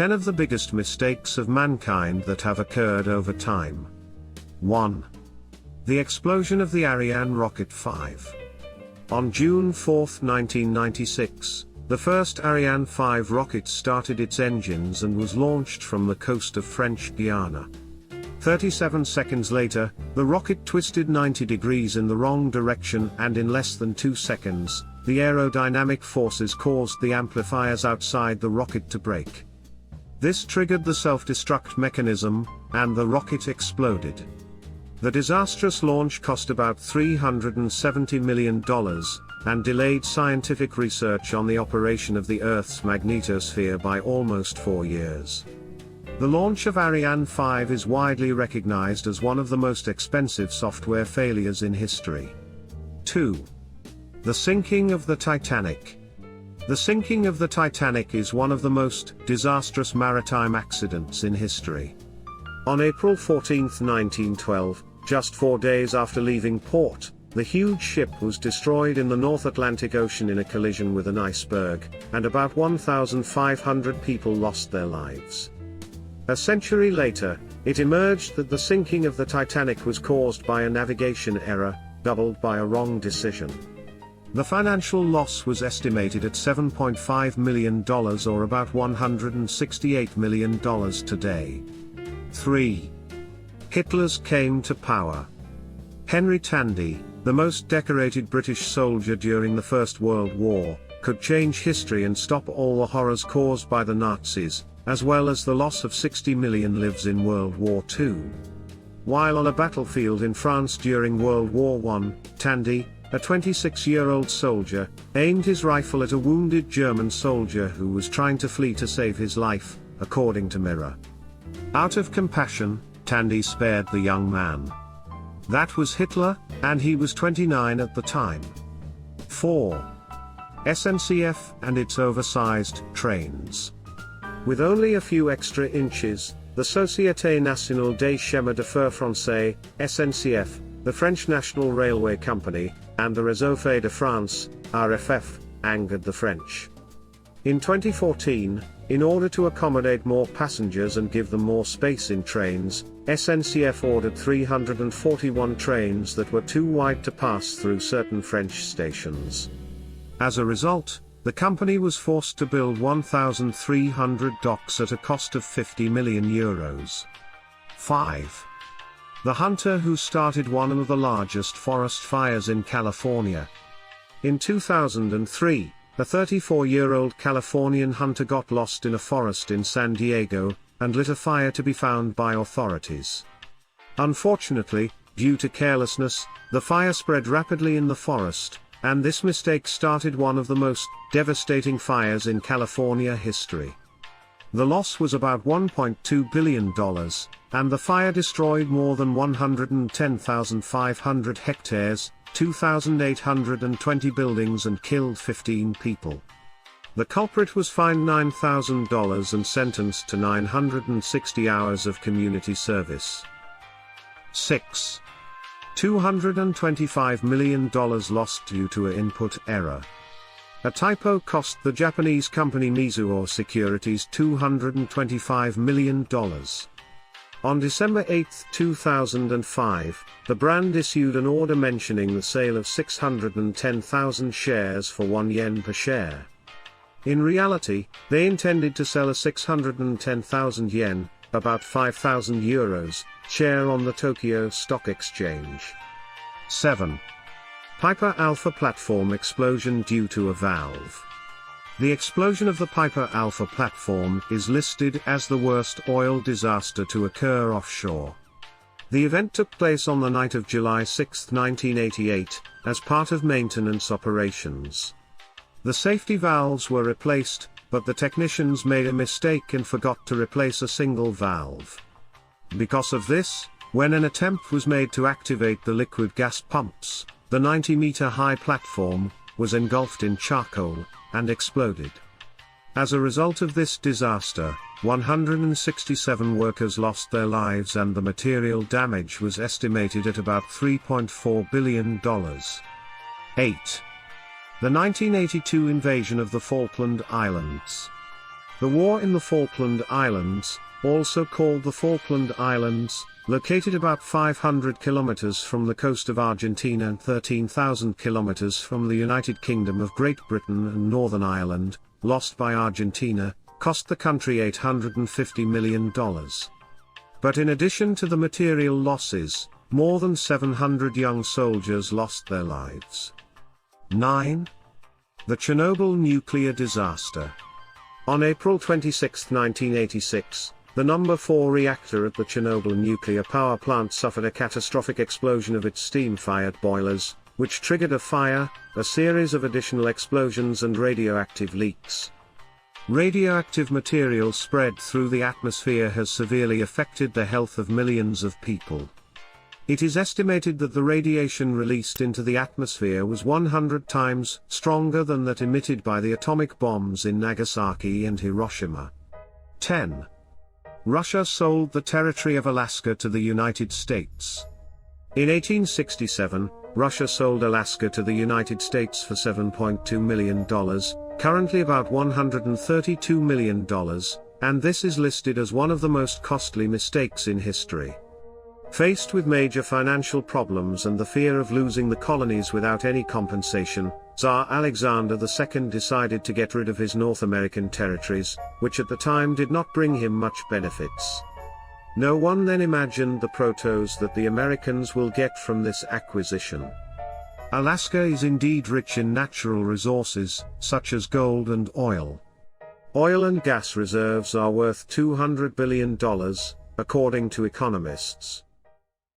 10 of the biggest mistakes of mankind that have occurred over time. 1. The explosion of the Ariane rocket 5. On June 4, 1996, the first Ariane 5 rocket started its engines and was launched from the coast of French Guiana. 37 seconds later, the rocket twisted 90 degrees in the wrong direction, and in less than 2 seconds, the aerodynamic forces caused the amplifiers outside the rocket to break. This triggered the self-destruct mechanism, and the rocket exploded. The disastrous launch cost about $370 million, and delayed scientific research on the operation of the Earth's magnetosphere by almost 4 years. The launch of Ariane 5 is widely recognized as one of the most expensive software failures in history. 2. The sinking of the Titanic. The sinking of the Titanic is one of the most disastrous maritime accidents in history. On April 14, 1912, just 4 days after leaving port, the huge ship was destroyed in the North Atlantic Ocean in a collision with an iceberg, and about 1,500 people lost their lives. A century later, it emerged that the sinking of the Titanic was caused by a navigation error, doubled by a wrong decision. The financial loss was estimated at $7.5 million, or about $168 million today. 3. Hitler's came to power. Henry Tandy, the most decorated British soldier during the First World War, could change history and stop all the horrors caused by the Nazis, as well as the loss of 60 million lives in World War II. While on a battlefield in France during World War I, Tandy, a 26-year-old soldier, aimed his rifle at a wounded German soldier who was trying to flee to save his life, according to Mirror. Out of compassion, Tandy spared the young man. That was Hitler, and he was 29 at the time. 4. Sncf and its oversized trains. With only a few extra inches, the Société Nationale des Chemins de Fer Français, Sncf, the French National Railway Company, and the Réseau Ferré de France, RFF, angered the French. In 2014, in order to accommodate more passengers and give them more space in trains, Sncf ordered 341 trains that were too wide to pass through certain French stations. As a result, the company was forced to build 1,300 docks at a cost of €50 million. 5. The hunter who started one of the largest forest fires in California. In 2003, a 34-year-old Californian hunter got lost in a forest in San Diego, and lit a fire to be found by authorities. Unfortunately, due to carelessness, the fire spread rapidly in the forest, and this mistake started one of the most devastating fires in California history. The loss was about $1.2 billion, and the fire destroyed more than 110,500 hectares, 2,820 buildings, and killed 15 people. The culprit was fined $9,000 and sentenced to 960 hours of community service. 6. $225 million lost due to an input error. A typo cost the Japanese company Mizuho Securities $225 million. On December 8, 2005, the brand issued an order mentioning the sale of 610,000 shares for ¥1 per share. In reality, they intended to sell a 610,000 yen, about €5,000, share on the Tokyo Stock Exchange. 7. Piper Alpha platform explosion due to a valve. The explosion of the Piper Alpha platform is listed as the worst oil disaster to occur offshore. The event took place on the night of July 6, 1988, as part of maintenance operations. The safety valves were replaced, but the technicians made a mistake and forgot to replace a single valve. Because of this, when an attempt was made to activate the liquid gas pumps, the 90-meter-high platform was engulfed in charcoal and exploded. As a result of this disaster, 167 workers lost their lives and the material damage was estimated at about $3.4 billion. 8. The 1982 invasion of the Falkland Islands. The war in the Falkland Islands, also called the Falkland Islands, located about 500 kilometers from the coast of Argentina and 13,000 kilometers from the United Kingdom of Great Britain and Northern Ireland, lost by Argentina, cost the country $850 million. But in addition to the material losses, more than 700 young soldiers lost their lives. 9. The Chernobyl nuclear disaster. On April 26, 1986, the number 4 reactor at the Chernobyl nuclear power plant suffered a catastrophic explosion of its steam-fired boilers, which triggered a fire, a series of additional explosions and radioactive leaks. Radioactive material spread through the atmosphere has severely affected the health of millions of people. It is estimated that the radiation released into the atmosphere was 100 times stronger than that emitted by the atomic bombs in Nagasaki and Hiroshima. 10. Russia sold the territory of Alaska to the United States. In 1867, Russia sold Alaska to the United States for $7.2 million, currently about $132 million, and this is listed as one of the most costly mistakes in history. Faced with major financial problems and the fear of losing the colonies without any compensation, Tsar Alexander II decided to get rid of his North American territories, which at the time did not bring him much benefits. No one then imagined the protos that the Americans will get from this acquisition. Alaska is indeed rich in natural resources, such as gold and oil. Oil and gas reserves are worth $200 billion, according to economists.